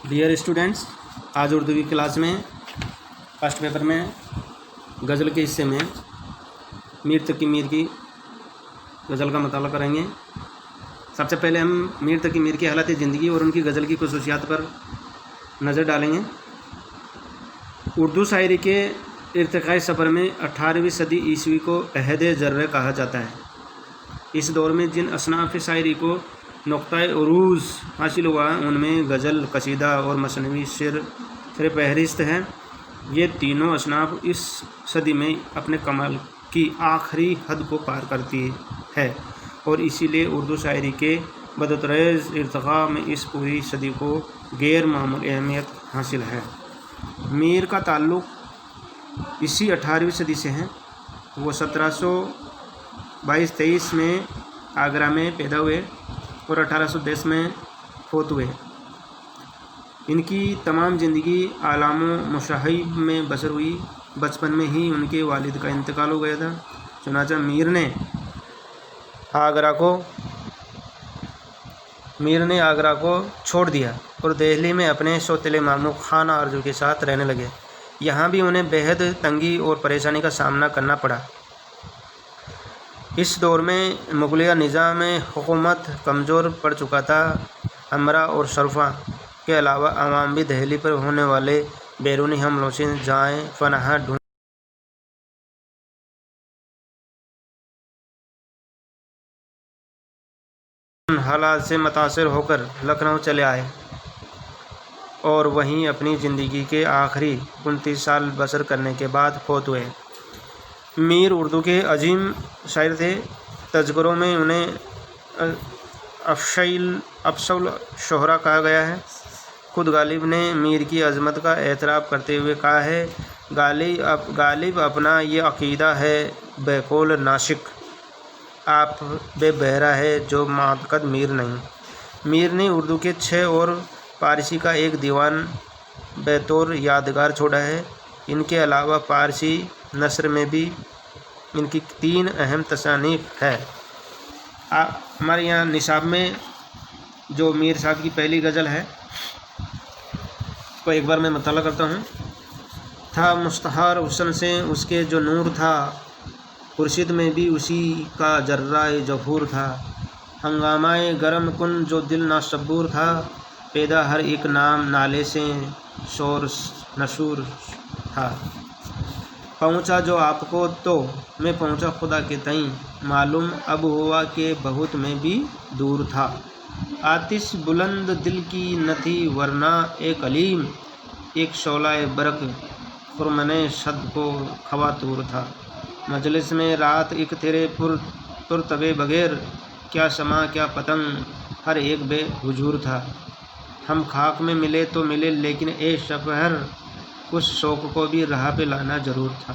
Dear students, आज उर्दू की class में फर्स्ट पेपर में गज़ल के हिस्से में मीर तकी मीर की गज़ल का मुताला करेंगे। सबसे पहले हम मीर तकी मीर की हालत ज़िंदगी और उनकी गज़ल की खुसूसियात पर नज़र डालेंगे। उर्दू शायरी के इर्तिकाई सफ़र में 18वीं सदी ईस्वी को अहद ज़र्रे कहा जाता है। इस दौर में जिन असनाफ़ शायरी को नुक़्ता-ए उरूज हासिल हुआ उनमें गज़ल, कसीदा और मसनवी शेर फहरिस्त हैं। ये तीनों असनाफ़ इस सदी में अपने कमाल की आखिरी हद को पार करती है और इसीलिए उर्दू शायरी के बदतरेज़ इर्तिक़ा में इस पूरी सदी को गैर मामूली अहमियत हासिल है। मीर का ताल्लुक़ इसी 18वीं सदी से है। वो 1722-23 में आगरा में पैदा हुए और 1810 में फौत हुए। इनकी तमाम ज़िंदगी आलाम व मुशाहिब में बसर हुई। बचपन में ही उनके वालिद का इंतकाल हो गया था। चुनांचे मीर ने आगरा को छोड़ दिया और दिल्ली में अपने सौतेले मामू खान आरजू के साथ रहने लगे। यहाँ भी उन्हें बेहद तंगी और परेशानी का सामना करना पड़ा। इस दौर में मुग़लिया निज़ाम हुकूमत कमज़ोर पड़ चुका था। अमरा और शरफ़ा के अलावा अवाम भी दिल्ली पर होने वाले बैरूनी हमलों से जाए पनाह ढूंढ हालात से मुतासिर होकर लखनऊ चले आए और वहीं अपनी ज़िंदगी के आखिरी 29 साल बसर करने के बाद फौत हुए। मीर उर्दू के अजीम शायर थे। तज़किरों में उन्हें अफ़ज़ल शोहरा कहा गया है। खुद गालिब ने मीर की अज़मत का एतराफ़ करते हुए कहा है, गालिब अपना ये अक़ीदा है बेकौल नाशिक, आप बेबहरा है जो मातकद मीर नहीं। मीर ने उर्दू के 6 और फ़ारसी का एक दीवान बेतौर यादगार छोड़ा है। इनके अलावा फ़ारसी नस्र में भी इनकी 3 अहम तसानीफ़ है। हमारे यहाँ निसाब में जो मीर साहब की पहली गज़ल है को एक बार मैं मुताला करता हूँ। था मुस्तहार हुस्न से उसके जो नूर था, खुर्शीद में भी उसी का जर्राए जहूर था। हंगामाए गरम कुन जो दिल नासबूर था, पैदा हर एक नाम नाले से शोर नशूर था। पहुँचा जो आपको तो मैं पहुँचा खुदा के तईं, मालूम अब हुआ कि बहुत में भी दूर था। आतिश बुलंद दिल की न थी वरना एक अलीम, एक शोलाए बरक खुरमने शद को खवातूर था। मजलिस में रात एक तेरे पुरतबे बगैर, क्या समा क्या पतंग हर एक बेहुजूर था। हम खाक में मिले तो मिले लेकिन ए शफहर, उस शौक़ को भी राह पे लाना ज़रूर था।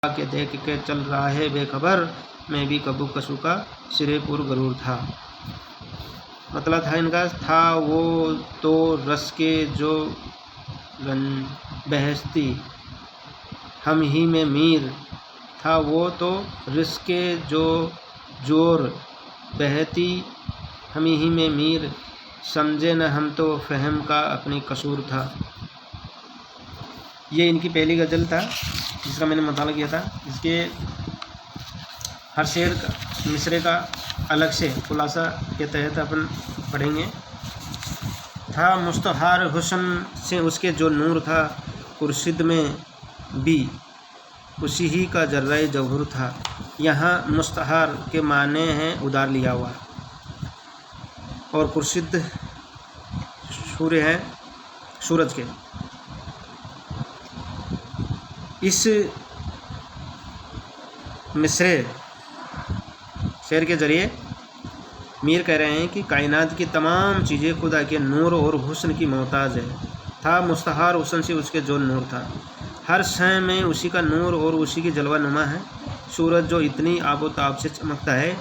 के देख के चल रहा है बेखबर, मैं भी कबू कसू का सिरे पुर गरूर था। मतलब था इनका, था वो तो रस के जो बहस्ती हम ही में मीर, था वो तो रस के जो जोर बहती हम ही में मीर, समझे न हम तो फ़हम का अपनी कसूर था। ये इनकी पहली गज़ल था जिसका मैंने मुताला किया था। इसके हर शेर का मिसरे का अलग से खुलासा के तहत अपन पढ़ेंगे। था मुस्तहार हुस्न से उसके जो नूर था, खुर्शीद में भी उसी ही का जर्राए जहूर था। यहाँ मुस्तहार के माने हैं उधार लिया हुआ और खुर्शीद सूर्य है सूरज के। इस मिसरे शेर के ज़रिए मीर कह रहे हैं कि कायनात की तमाम चीज़ें खुदा के नूर और हुस्न की मोहताज है। था मुस्तहार हुस्न से उसके जो नूर था, हर शय में उसी का नूर और उसी की जलवा नुमा है। सूरज जो इतनी आबोताब से चमकता है,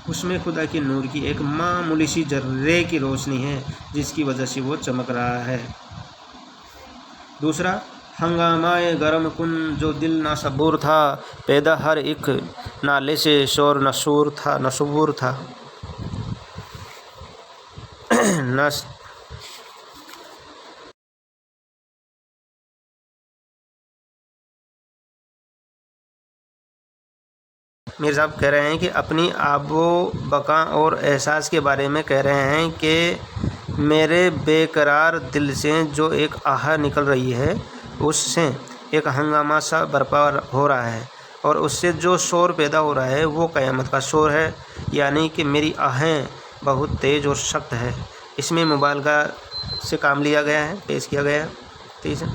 उसमें खुदा की नूर की एक मामूली सी जर्रे की रोशनी है जिसकी वजह से वो चमक रहा है। दूसरा, हंगामाए गरम कुन जो दिल ना सबूर था, पैदा हर एक नाले से शोर नसूर था। नस मीर साहब कह रहे हैं कि अपनी आबो बका और एहसास के बारे में कह रहे हैं कि मेरे बेकरार दिल से जो एक आह निकल रही है, उससे एक हंगामा सा बर्पा हो रहा है, और उससे जो शोर पैदा हो रहा है वो क़यामत का शोर है, यानी कि मेरी आहें बहुत तेज़ और सख्त है। इसमें मुबालगा से काम लिया गया है, पेश किया गया है। ठीक है,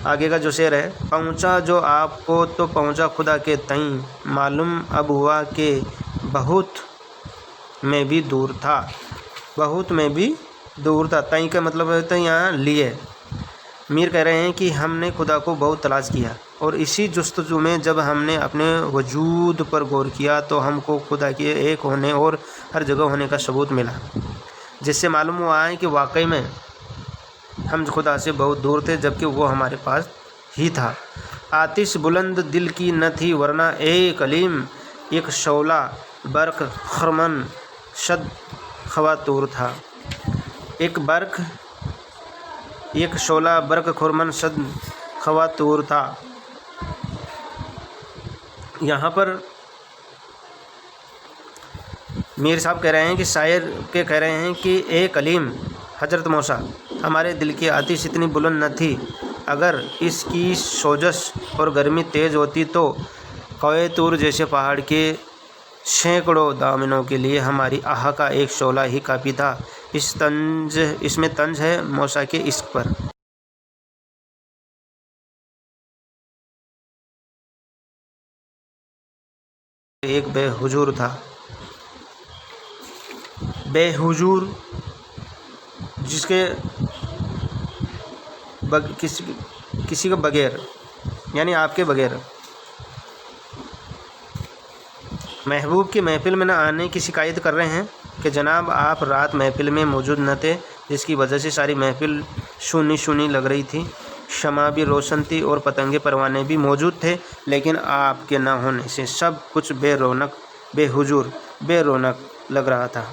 आगे का जो शेर है, पहुँचा जो आपको तो पहुँचा खुदा के तईं, मालूम अब हुआ कि बहुत में भी दूर था। बहुत में भी दूर था, तईं का मतलब है तो यहाँ लिए। मीर कह रहे हैं कि हमने खुदा को बहुत तलाश किया, और इसी जुस्तजू में जब हमने अपने वजूद पर गौर किया तो हमको खुदा के एक होने और हर जगह होने का सबूत मिला, जिससे मालूम हुआ है कि वाकई में हम खुदा से बहुत दूर थे, जबकि वो हमारे पास ही था। आतिश बुलंद दिल की न थी वरना ए कलीम, एक शौला बर्क खरमन शद खवातूर था। एक शोला बर्क खुरमन शद खवातूर था। यहाँ पर मीर साहब कह रहे हैं कि शायर के कह रहे हैं कि ए कलीम हजरत मूसा, हमारे दिल की आतिश इतनी बुलंद न थी, अगर इसकी सोजश और गर्मी तेज़ होती तो कौए तूर जैसे पहाड़ के सैकड़ों दामनों के लिए हमारी आह का एक शोला ही काफ़ी था। इसमें तंज है मूसा के इश्क पर। एक बेहुजूर था, बेहुजूर जिसके किसी के बगैर, यानी आपके बगैर। महबूब की महफ़िल में न आने की शिकायत कर रहे हैं कि जनाब आप रात महफ़िल में मौजूद न थे, जिसकी वजह से सारी महफ़िल सूनी सूनी लग रही थी। शमा भी रोशन थी और पतंगे परवाने भी मौजूद थे, लेकिन आपके न होने से सब कुछ बेरौनक, बेहुजूर, बेरौनक लग रहा था।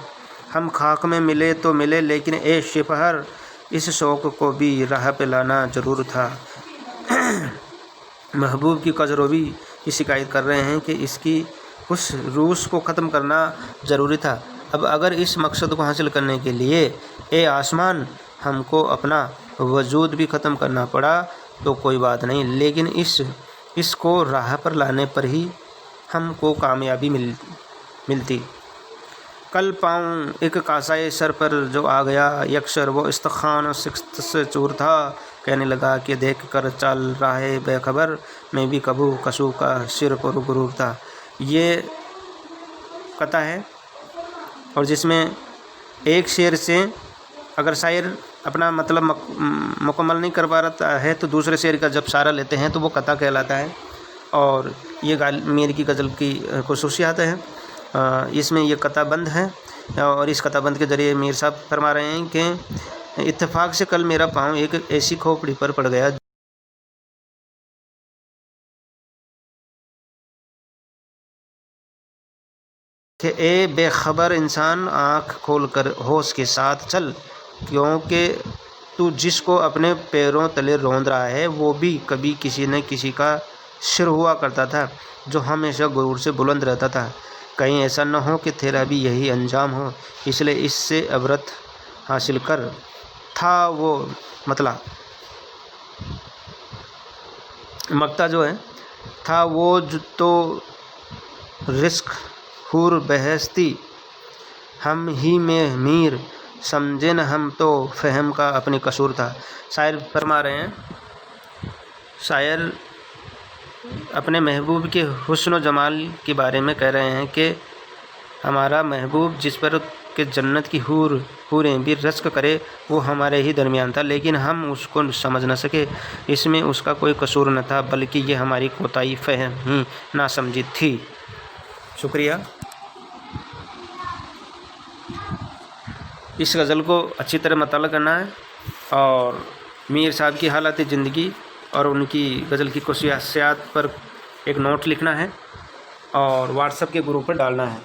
हम खाक में मिले तो मिले, लेकिन ए शिपहर, इस शौक़ को भी राह पे लाना ज़रूर था। महबूब की कजरोवी की शिकायत कर रहे हैं कि इसकी उस रूस को ख़त्म करना ज़रूरी था। अब अगर इस मकसद को हासिल करने के लिए ए आसमान हमको अपना वजूद भी ख़त्म करना पड़ा तो कोई बात नहीं, लेकिन इसको राह पर लाने पर ही हमको कामयाबी मिलती। कल पाऊँ एक कासाए सर पर जो आ गया यकसर, वो इस्तखान सिख्त से चूर था। कहने लगा कि देख कर चल रहा है बेखबर, मैं भी कबू कसू का सिर पर गुरूर था। ये कथा है, और जिसमें एक शेर से अगर शायर अपना मतलब मुकम्मल नहीं कर पा रहा है तो दूसरे शेर का जब सारा लेते हैं तो वो कथा कहलाता है। और ये मीर की गज़ल की खुसूसियात है। इसमें ये कथाबंद है, और इस कथाबंद के ज़रिए मीर साहब फरमा रहे हैं कि इत्तेफाक से कल मेरा पाँव एक ऐसी खोपड़ी पर पड़ गया कि ए बेखबर इंसान, आँख खोल कर होश के साथ चल, क्योंकि तू जिसको अपने पैरों तले रौंद रहा है वो भी कभी किसी न किसी का सिर हुआ करता था, जो हमेशा गुरूर से बुलंद रहता था। कहीं ऐसा न हो कि तेरा भी यही अंजाम हो, इसलिए इससे इबरत हासिल कर। था वो मक्ता जो है, था वो तो रिस्क हूर बहस्ती, हम ही में मीर समझे न हम तो फ़हम का अपने कसूर था। शायर फरमा रहे हैं, शायर अपने महबूब के हुस्न व जमाल के बारे में कह रहे हैं कि हमारा महबूब जिस पर कि जन्नत की हूरें भी रश्क करे वो हमारे ही दरमियान था, लेकिन हम उसको समझ न सके। इसमें उसका कोई कसूर न था, बल्कि ये हमारी कोताही फ़हम ही ना समझी थी। शुक्रिया। इस गज़ल को अच्छी तरह मताला करना है और میر صاحب کی حالت زندگی اور ان کی غزل کی خصوصیات پر ایک نوٹ لکھنا ہے اور واٹس ایپ کے گروپ پر ڈالنا ہے۔